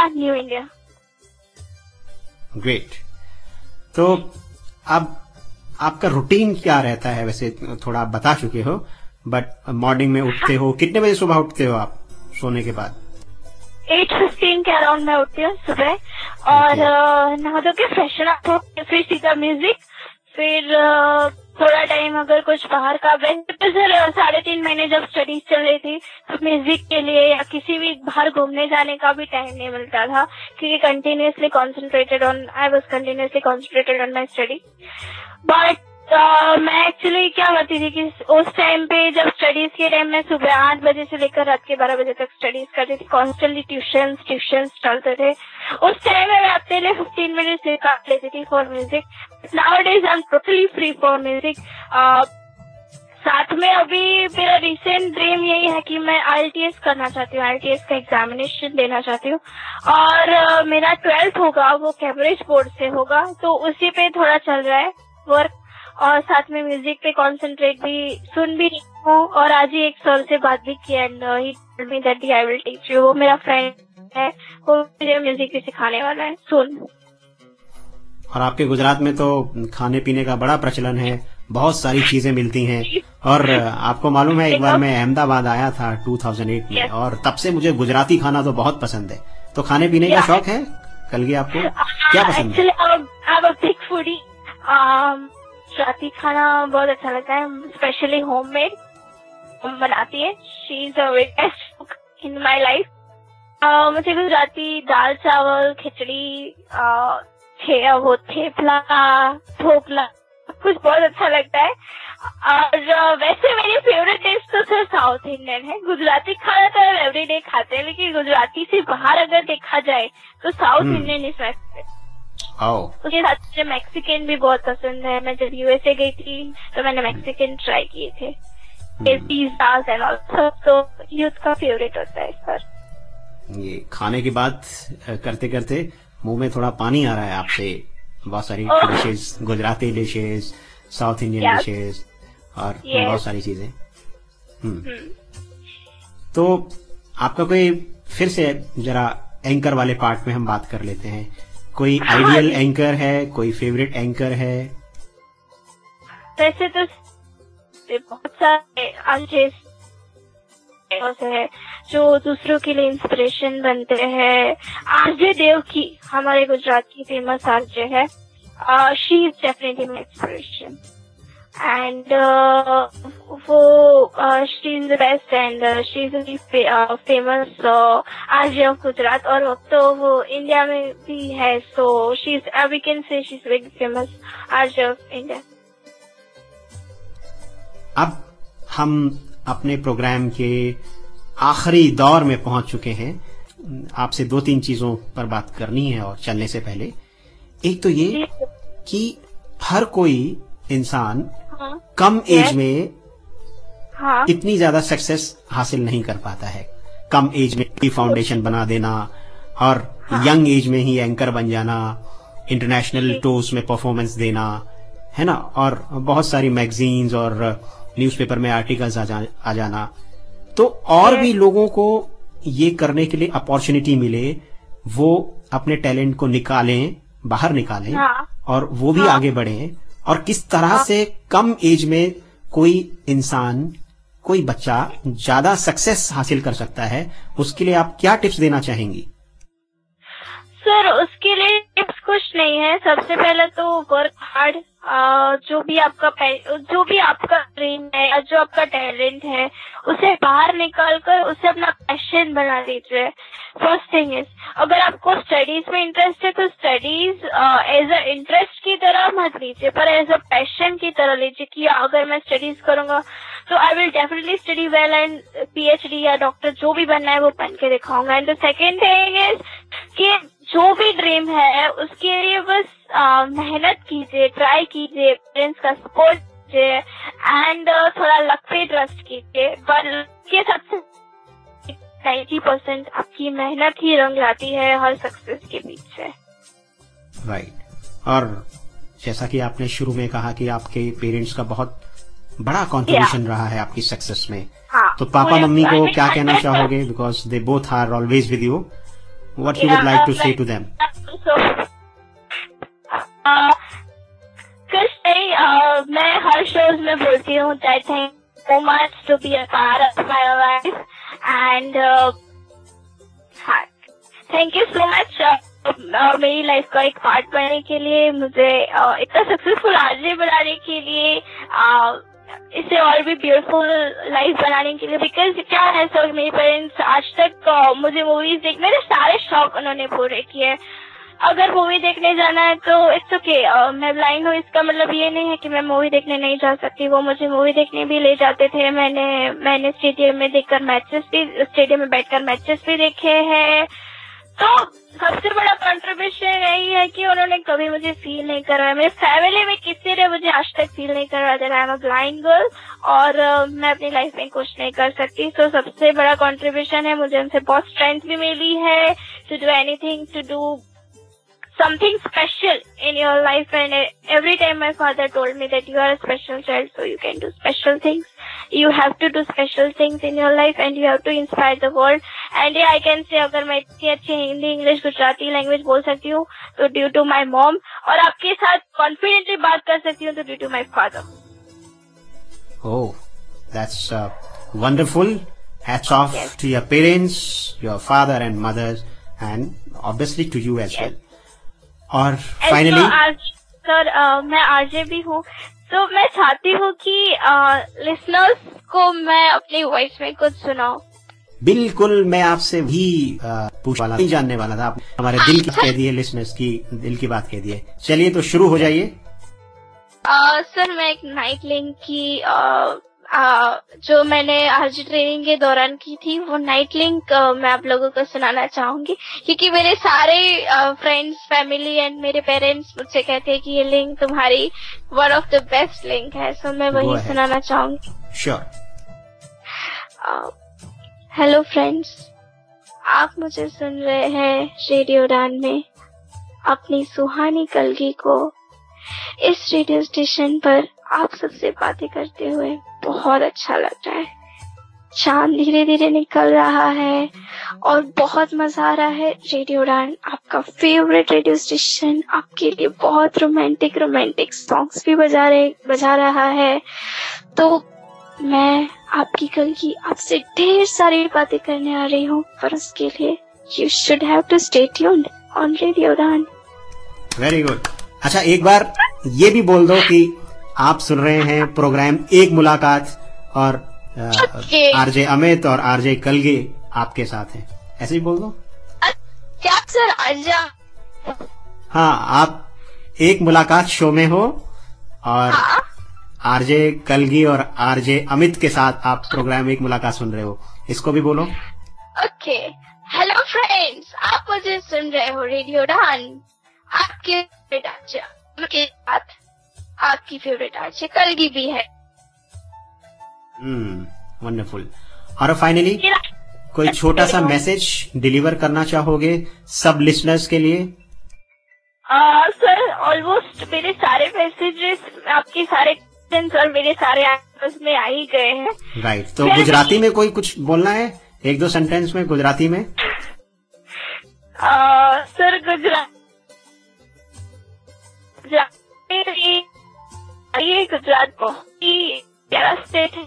new India. Great. तो अब आपका रूटीन क्या रहता है? वैसे थोड़ा आप बता चुके हो, बट मॉर्निंग में उठते हो, कितने बजे सुबह उठते हो आप सोने के बाद? 8:15 के अराउंड मैं उठती हूँ सुबह, और नहा धो के फ्रेशन अप हो, फिर सीधा म्यूजिक, फिर थोड़ा टाइम अगर कुछ बाहर का, वैसे तो सर 3.5 महीने जब स्टडीज चल रही थी तो म्यूजिक के लिए या किसी भी बाहर घूमने जाने का भी टाइम नहीं मिलता था, क्योंकि I was continuously concentrated on my study. But मैं एक्चुअली क्या करती थी कि उस टाइम पे जब स्टडीज के टाइम में सुबह 8 बजे से लेकर रात के 12 बजे तक स्टडीज करती थी, कॉन्स्टेंटली ट्यूशन चलते थे। उस टाइम में मैं अपने लिए 15 मिनट्स निकाल लेती थी for music. Nowadays I am totally free for music. साथ में अभी मेरा रिसेंट ड्रीम यही है कि मैं IELTS करना चाहती हूँ, IELTS का एग्जामिनेशन देना चाहती हूँ, और मेरा 12th होगा वो कैम्ब्रिज बोर्ड से होगा, तो उसी पे थोड़ा चल रहा है वर्क, और साथ में म्यूजिक पे कंसंट्रेट भी सुन भी रही हूँ। और आज ही एक सर से बात भी की and he told me that I will teach you. वो मेरा फ्रेंड है, वो मुझे म्यूजिक भी सिखाने वाला है सुन। और आपके गुजरात में तो खाने पीने का बड़ा प्रचलन है, बहुत सारी चीजें मिलती हैं, और आपको मालूम है एक बार मैं अहमदाबाद आया था 2008 में, और तब से मुझे गुजराती खाना तो बहुत पसंद है। तो खाने पीने का शौक है कलगी आपको? क्या पसंद है? एक्चुअली गुजराती खाना बहुत अच्छा लगता है, स्पेशली होममेड बनाती है। She is a best cook in my life. मुझे गुजराती दाल चावल, खिचड़ी, वो थेपला, ढोकला कुछ बहुत अच्छा लगता है। और वैसे मेरी फेवरेट डिश तो सर साउथ इंडियन है। गुजराती खाना तो हम एवरीडे खाते हैं, लेकिन गुजराती से बाहर अगर देखा जाए तो south Indian is my favourite. उसके साथ मुझे मैक्सिकन भी बहुत पसंद है। मैं जब USA गई थी तो मैंने मैक्सिकन ट्राई किए थे, पिज़्ज़ास एंड ऑल, तो यूथ का फेवरेट होता है सर। ये खाने की बात करते करते मुंह में थोड़ा पानी आ रहा है आपसे। बहुत सारी dishes, Gujarati dishes, south Indian dishes और बहुत सारी चीजें। तो आपका कोई, फिर से जरा एंकर वाले पार्ट में हम बात कर लेते हैं। कोई आइडियल एंकर है, कोई फेवरेट एंकर है? वैसे तो बहुत सारे है जो दूसरों के लिए इंस्पिरेशन बनते हैं। आरजे देव की, हमारे गुजरात की फेमस आरजे है, she is definitely my inspiration and वो she is the best and she is famous RJ of Gujarat, और अब तो वो इंडिया में भी है, so she is we can say she is very famous RJ of India. अब हम अपने प्रोग्राम के आखिरी दौर में पहुंच चुके हैं। आपसे 2-3 चीजों पर बात करनी है और चलने से पहले, एक तो ये कि हर कोई इंसान कम एज में इतनी ज्यादा सक्सेस हासिल नहीं कर पाता है। कम एज में ही फाउंडेशन बना देना और यंग एज में ही एंकर बन जाना, इंटरनेशनल टूर्स में परफॉर्मेंस देना, है ना, और बहुत सारी मैगजीन्स और न्यूज़पेपर में आर्टिकल्स आ जाना। तो और भी लोगों को ये करने के लिए अपॉर्चुनिटी मिले, वो अपने टैलेंट को निकालें, बाहर निकालें, और वो भी आगे बढ़ें। और किस तरह से कम एज में कोई इंसान, कोई बच्चा ज्यादा सक्सेस हासिल कर सकता है, उसके लिए आप क्या टिप्स देना चाहेंगी? सर उसके लिए टिप्स कुछ नहीं है। सबसे पहले तो वर्क हार्ड, जो भी आपका ड्रीम है या जो आपका टैलेंट है उसे बाहर निकाल कर उसे अपना पैशन बना लीजिए। फर्स्ट थिंग इज, अगर आपको स्टडीज में इंटरेस्ट है तो स्टडीज एज अ इंटरेस्ट की तरह मत लीजिए, पर एज अ पैशन की तरह लीजिए कि अगर मैं स्टडीज करूंगा तो I will definitely study well and PhD या डॉक्टर जो भी बनना है वो बन के दिखाऊंगा। And the second thing is कि जो भी ड्रीम है उसके लिए बस मेहनत कीजिए, ट्राई कीजिए, पेरेंट्स का सपोर्ट कीजिए एंड थोड़ा लक पे ट्रस्ट कीजिए। पर के सबसे 90% आपकी मेहनत ही रंग लाती है हर सक्सेस के पीछे। राइट। और जैसा कि आपने शुरू में कहा कि आपके पेरेंट्स का बहुत बड़ा कंट्रीब्यूशन रहा है आपकी सक्सेस में, तो पापा मम्मी को क्या कहना चाहोगे? Because they both are always with you, what you would like to say to them? कुछ नहीं, मैं हर शोज में बोलती हूँ that thank you so much to be a part of my life and thank you so much मेरी life का एक part बनने के लिए, मुझे इतना सक्सेसफुल आदमी बनाने के लिए, इसे और भी ब्यूटीफुल लाइफ बनाने के लिए। बिकॉज क्या है सर, मेरे पेरेंट्स आज तक मुझे मूवीज देखने के सारे शौक उन्होंने पूरे किए। अगर मूवी देखने जाना है तो इट्स ओके। मैं ब्लाइंड हूँ, इसका मतलब ये नहीं है कि मैं मूवी देखने नहीं जा सकती। वो मुझे मूवी देखने भी ले जाते थे। मैंने स्टेडियम में स्टेडियम में बैठकर मैचेस भी देखे हैं। तो सबसे बड़ा कंट्रीब्यूशन यही है कि उन्होंने कभी मुझे फील नहीं करवाया, मेरे फैमिली में किसी ने मुझे आज तक फील नहीं करवाया that I am a blind girl और मैं अपनी लाइफ में कुछ नहीं कर सकती। तो सबसे बड़ा कंट्रीब्यूशन है, मुझे उनसे बहुत स्ट्रेंथ भी मिली है to do anything, to do something special in your life. And every time my father told me that you are a special child, so you can do special things. You have to do special things in your life and you have to inspire the world. And yeah, I can say अगर मैं इतनी अच्छी Hindi, English, Gujarati language बोल सकती हूँ तो due to my mom, और आपके साथ कॉन्फिडेंटली बात कर सकती हूँ तो due to my father. Oh, that's wonderful. Hats off to your parents, your father and mothers, and obviously to you as well. और फाइनली सर मैं आरजे भी हूँ, तो मैं चाहती हूँ कि लिसनर्स को मैं अपनी वॉइस में कुछ सुनाऊं। बिल्कुल, मैं आपसे भी पूछने वाला, नहीं जानने वाला था। आप हमारे दिल की कह दिए, लिसनर्स की दिल की बात कह दिए। चलिए तो शुरू हो जाइए। सर मैं एक नाइट लिंक की जो मैंने आज ट्रेनिंग के दौरान की थी, वो नाइट लिंक मैं आप लोगों को सुनाना चाहूंगी, क्योंकि मेरे सारे फ्रेंड्स, फैमिली एंड मेरे पेरेंट्स मुझसे कहते हैं कि ये लिंक तुम्हारी one of the best link है, सो मैं वही सुनाना चाहूंगी। श्योर। हेलो फ्रेंड्स, आप मुझे सुन रहे हैं रेडियो उड़ान में अपनी सुहानी कलगी को। इस रेडियो स्टेशन पर आप सबसे बातें करते हुए बहुत अच्छा लग रहा है। चांद धीरे धीरे निकल रहा है और बहुत मजा आ रहा है। रेडियो उड़ान आपका फेवरेट रेडियो स्टेशन आपके लिए बहुत रोमांटिक सॉन्ग्स भी बजा रहा है। तो मैं आपकी कल की आपसे ढेर सारी बातें करने आ रही हूँ, पर उसके लिए you should have to stay tuned on radio Udaan. Very good. अच्छा, एक बार ये भी बोल दो कि आप सुन रहे हैं प्रोग्राम एक मुलाकात और आरजे अमित और आरजे कलगे आपके साथ हैं, ऐसे ही बोल दो। क्या सर? आजा। हाँ, आप एक मुलाकात शो में हो और आरजे कलगी और आरजे अमित के साथ आप प्रोग्राम एक मुलाकात सुन रहे हो, इसको भी बोलो। ओके। हेलो फ्रेंड्स, आप मुझे सुन रहे हो रेडियो उड़ान, आपके फेवरेट आरजे के साथ आपकी फेवरेट आरजे कलगी भी है। वंडरफुल। और फाइनली कोई छोटा सा मैसेज डिलीवर करना चाहोगे सब लिसनर्स के लिए? सर ऑलमोस्ट मेरे सारे मैसेजेस आपके सारे और मेरे सारे आपस में आ ही गए हैं। राइट, तो गुजराती में कोई कुछ बोलना है, एक दो सेंटेंस में गुजराती में? सर गुजरात बहुत ही प्यारा स्टेट है,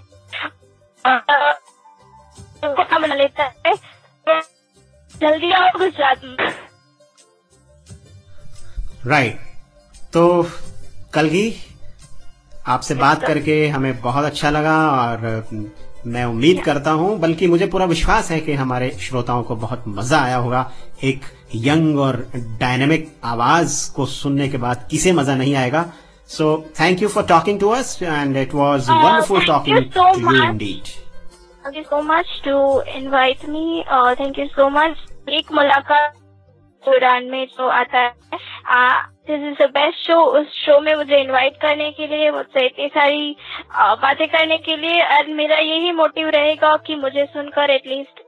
बना लेता है, जल्दी आओ गुजरात में। राइट, तो कलगी आपसे बात करके हमें बहुत अच्छा लगा और मैं उम्मीद करता हूं, बल्कि मुझे पूरा विश्वास है कि हमारे श्रोताओं को बहुत मजा आया होगा। एक यंग और डायनेमिक आवाज को सुनने के बाद किसे मजा नहीं आएगा। So thank you for talking to us and it was wonderful talking to you indeed. Thank you so much to invite me. Thank you so much. एक मुलाकात उड़ान में जो आता है, this is the best show। उस show में मुझे इनवाइट करने के लिए, मुझसे इतनी सारी बातें करने के लिए, और मेरा यही मोटिव रहेगा कि मुझे सुनकर एटलीस्ट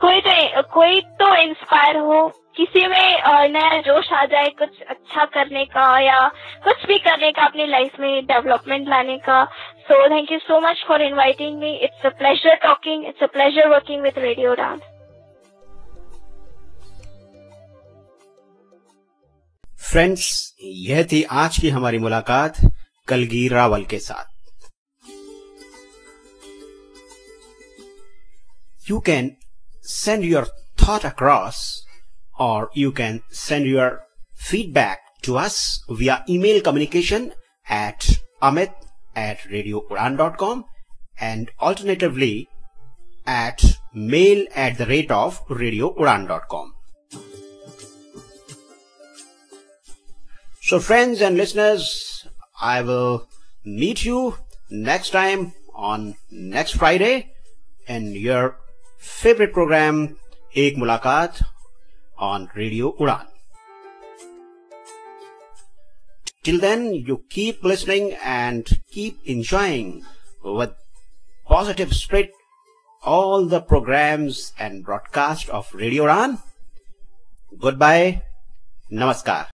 कोई तो इंस्पायर हो, किसी में नया जोश आ जाए कुछ अच्छा करने का या कुछ भी करने का अपनी लाइफ में डेवलपमेंट लाने का। So thank you so much for inviting me. It's a pleasure talking, it's a pleasure working with radio उड़ान। फ्रेंड्स, यह थी आज की हमारी मुलाकात कलगी रावल के साथ। You can send your thought across or you can send your feedback to us via email communication at amit@radioudan.com and alternatively at mail@radioudan.com. So friends and listeners, I will meet you next time on next Friday in your favorite program, Ek Mulaqat on Radio Udan. Till then, you keep listening and keep enjoying with positive spirit all the programs and broadcast of Radio Udan. Goodbye. Namaskar.